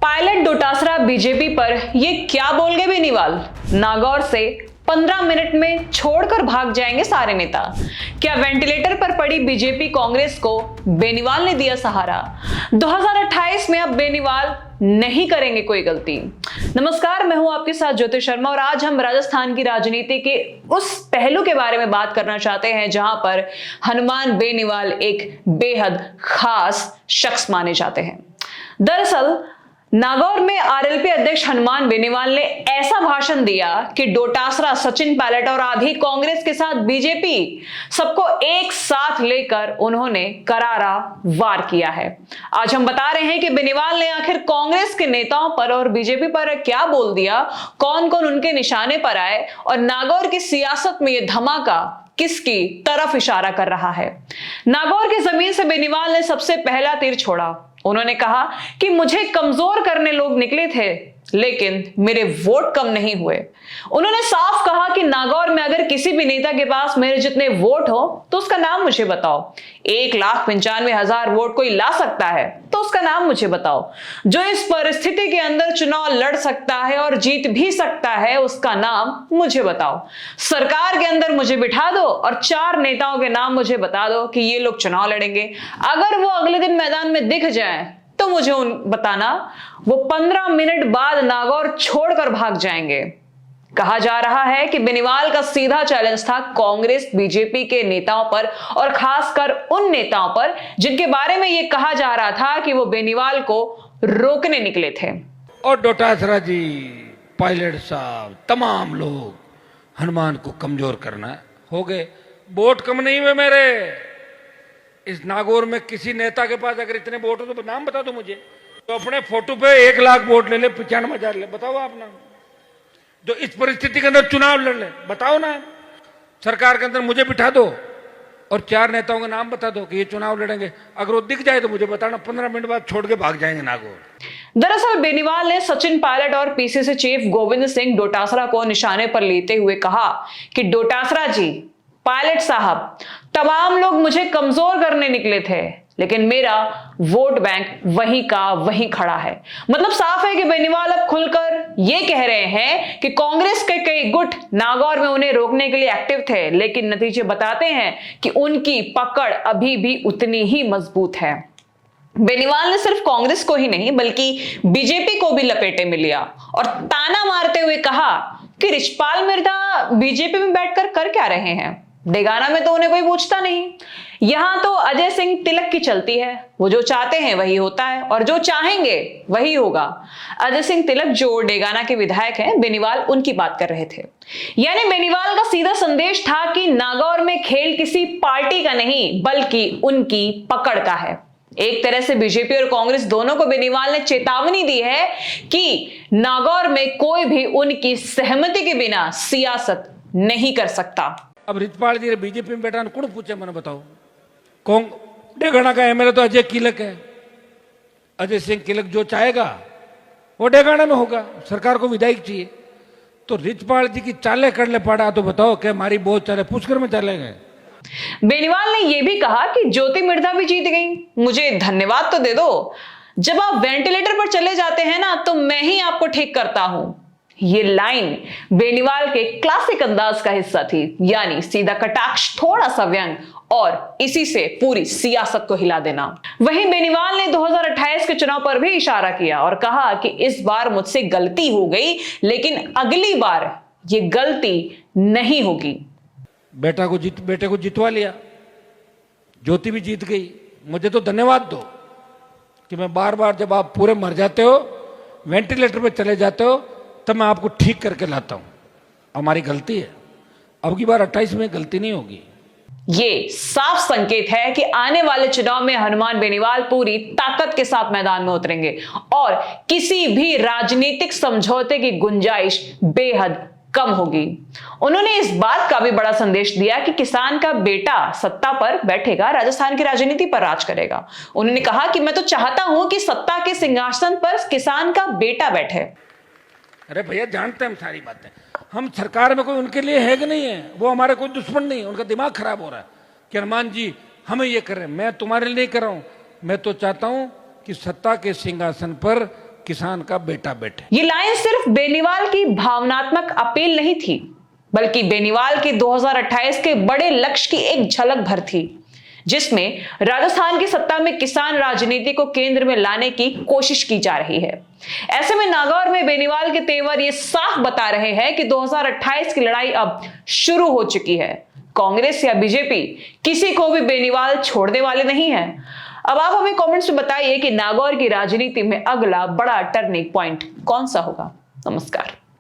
Pilot Dotasra BJP पर ये क्या बोल गए बेनीवाल। नागौर से 15 मिनट में छोड़कर भाग जाएंगे सारे नेता। क्या वेंटिलेटर पर पड़ी बीजेपी कांग्रेस को बेनीवाल ने दिया सहारा। 2028 में अब बेनीवाल नहीं करेंगे कोई गलती। नमस्कार, मैं हूं आपके साथ ज्योति शर्मा और आज हम राजस्थान की राजनीति के उस पहलू के बारे में बात करना चाहते हैं जहां पर हनुमान बेनीवाल एक बेहद खास शख्स माने जाते हैं। दरअसल नागौर में आरएलपी अध्यक्ष हनुमान बेनीवाल ने ऐसा भाषण दिया कि डोटासरा, सचिन पायलट और आधी कांग्रेस के साथ बीजेपी सबको एक साथ लेकर उन्होंने करारा वार किया है। आज हम बता रहे हैं कि बेनीवाल ने आखिर कांग्रेस के नेताओं पर और बीजेपी पर क्या बोल दिया, कौन कौन उनके निशाने पर आए और नागौर की सियासत में यह धमाका किसकी तरफ इशारा कर रहा है। नागौर की जमीन से बेनीवाल ने सबसे पहला तीर छोड़ा। उन्होंने कहा कि मुझे कमजोर करने लोग निकले थे लेकिन मेरे वोट कम नहीं हुए। उन्होंने साफ कहा कि नागौर में अगर किसी भी नेता के पास मेरे जितने वोट हो तो उसका नाम मुझे बताओ। 1,95,000 वोट कोई ला सकता है तो उसका नाम मुझे बताओ। जो इस परिस्थिति के अंदर चुनाव लड़ सकता है और जीत भी सकता है उसका नाम मुझे बताओ। सरकार के अंदर मुझे बिठा दो और 4 नेताओं के नाम मुझे बता दो कि ये लोग चुनाव लड़ेंगे। अगर वो अगले दिन मैदान में दिख जाए तो मुझे बताना। वो 15 मिनट बाद नागौर छोड़कर भाग जाएंगे। कहा जा रहा है कि बेनीवाल का सीधा चैलेंज था कांग्रेस बीजेपी के नेताओं पर और खासकर उन नेताओं पर जिनके बारे में यह कहा जा रहा था कि वो बेनीवाल को रोकने निकले थे। और डोटासरा जी, पायलट साहब, तमाम लोग हनुमान को कमजोर करना हो गए। वोट कम नहीं हुए मेरे। इस नागौर में किसी नेता के पास अगर इतने वोट हो तो नाम बता दो मुझे। तो अपने फोटो पे 1 लाख वोट ले ले, 95,000 ले, बताओ आप नाम। जो इस परिस्थिति के अंदर चुनाव लड़ ले, बताओ ना। सरकार के अंदर मुझे बिठा दो और 4 नेताओं का नाम बता दो कि ये चुनाव लड़ेंगे। अगर वो दिख जाए तो मुझे बताना, 15 मिनट बाद छोड़ के भाग जाएंगे नागौर। दरअसल बेनीवाल ने सचिन पायलट और पीसीसी चीफ गोविंद सिंह डोटासरा को निशाने पर लेते हुए कहा कि डोटासरा जी, पायलट साहब, तमाम लोग मुझे कमजोर करने निकले थे लेकिन मेरा वोट बैंक वहीं का वहीं खड़ा है। मतलब साफ है कि बेनीवाल अब खुलकर ये कह रहे हैं कि कांग्रेस के कई गुट नागौर में उन्हें रोकने के लिए एक्टिव थे लेकिन नतीजे बताते हैं कि उनकी पकड़ अभी भी उतनी ही मजबूत है। बेनीवाल ने सिर्फ कांग्रेस को ही नहीं बल्कि बीजेपी को भी लपेटे में लिया और ताना मारते हुए कहा कि रिचपाल मिर्धा बीजेपी में बैठकर कर क्या रहे हैं। डेगाना में तो उन्हें कोई पूछता नहीं। यहां तो अजय सिंह तिलक की चलती है। वो जो चाहते हैं वही होता है और जो चाहेंगे वही होगा। अजय सिंह तिलक जो डेगाना के विधायक हैं, बेनीवाल उनकी बात कर रहे थे। यानी बेनीवाल का सीधा संदेश था कि नागौर में खेल किसी पार्टी का नहीं बल्कि उनकी पकड़ का है। एक तरह से बीजेपी और कांग्रेस दोनों को बेनीवाल ने चेतावनी दी है कि नागौर में कोई भी उनकी सहमति के बिना सियासत नहीं कर सकता। अब रिचपाल जी बीजेपी में बैठा कौन पूछे, मैंने बताओ। कौन डेगाना का एमएलए तो अजय किलक है। अजय सिंह किलक जो चाहेगा वो डेगाना में होगा। सरकार को विधायक चाहिए तो रिचपाल जी की चाले कर ले पड़ा तो बताओ क्या हमारी बहुत चाले पुष्कर में चले गए। बेनीवाल ने यह भी कहा कि ज्योति मिर्धा भी जीत गई, मुझे धन्यवाद तो दे दो। जब आप वेंटिलेटर पर चले जाते हैं ना तो मैं ही आपको ठीक करता हूं। ये लाइन बेनीवाल के क्लासिक अंदाज का हिस्सा थी, यानी सीधा कटाक्ष, थोड़ा सा व्यंग और इसी से पूरी सियासत को हिला देना। वहीं बेनीवाल ने 2028 के चुनाव पर भी इशारा किया और कहा कि इस बार मुझसे गलती हो गई लेकिन अगली बार ये गलती नहीं होगी। बेटे को जितवा लिया, ज्योति भी जीत गई। मुझे तो धन्यवाद दो कि मैं बार बार जब आप पूरे मर जाते हो, वेंटिलेटर पे चले जाते हो, तब मैं आपको ठीक करके लाता हूं। हमारी गलती है, अब की बार 28 में गलती नहीं होगी। ये साफ संकेत है कि आने वाले चुनाव में हनुमान बेनीवाल पूरी ताकत के साथ मैदान में उतरेंगे और किसी भी राजनीतिक समझौते की गुंजाइश बेहद कम होगी। उन्होंने इस बात का भी बड़ा संदेश दिया कि किसान का बेटा सत्ता पर बैठेगा, राजस्थान की राजनीति पर राज करेगा। उन्होंने कहा कि मैं तो चाहता हूं कि सत्ता के सिंहासन पर किसान का बेटा बैठे। अरे भैया, जानते हैं हम सारी बातें। हम सरकार में कोई उनके लिए है कि नहीं है, वो हमारे कोई दुश्मन नहीं है। उनका दिमाग खराब हो रहा है कि हनुमान जी हमें ये कर रहे हैं। मैं तुम्हारे लिए नहीं कर रहा हूं। मैं तो चाहता हूं कि सत्ता के सिंहासन पर किसान का बेटा बैठे। ये लाइन सिर्फ बेनीवाल की भावनात्मक अपील नहीं थी, बल्कि बेनीवाल के 2028 के बड़े लक्ष्य की एक झलक भर थी, जिसमें राजस्थान की सत्ता में किसान राजनीति को केंद्र में लाने की कोशिश की जा रही है। ऐसे में नागौर में बेनीवाल के तेवर ये साफ बता रहे हैं कि 2028 की लड़ाई अब शुरू हो चुकी है। कांग्रेस या बीजेपी किसी को भी बेनीवाल छोड़ने वाले नहीं है। अब आप हमें कमेंट्स में बताइए कि नागौर की राजनीति में अगला बड़ा टर्निंग पॉइंट कौन सा होगा। नमस्कार।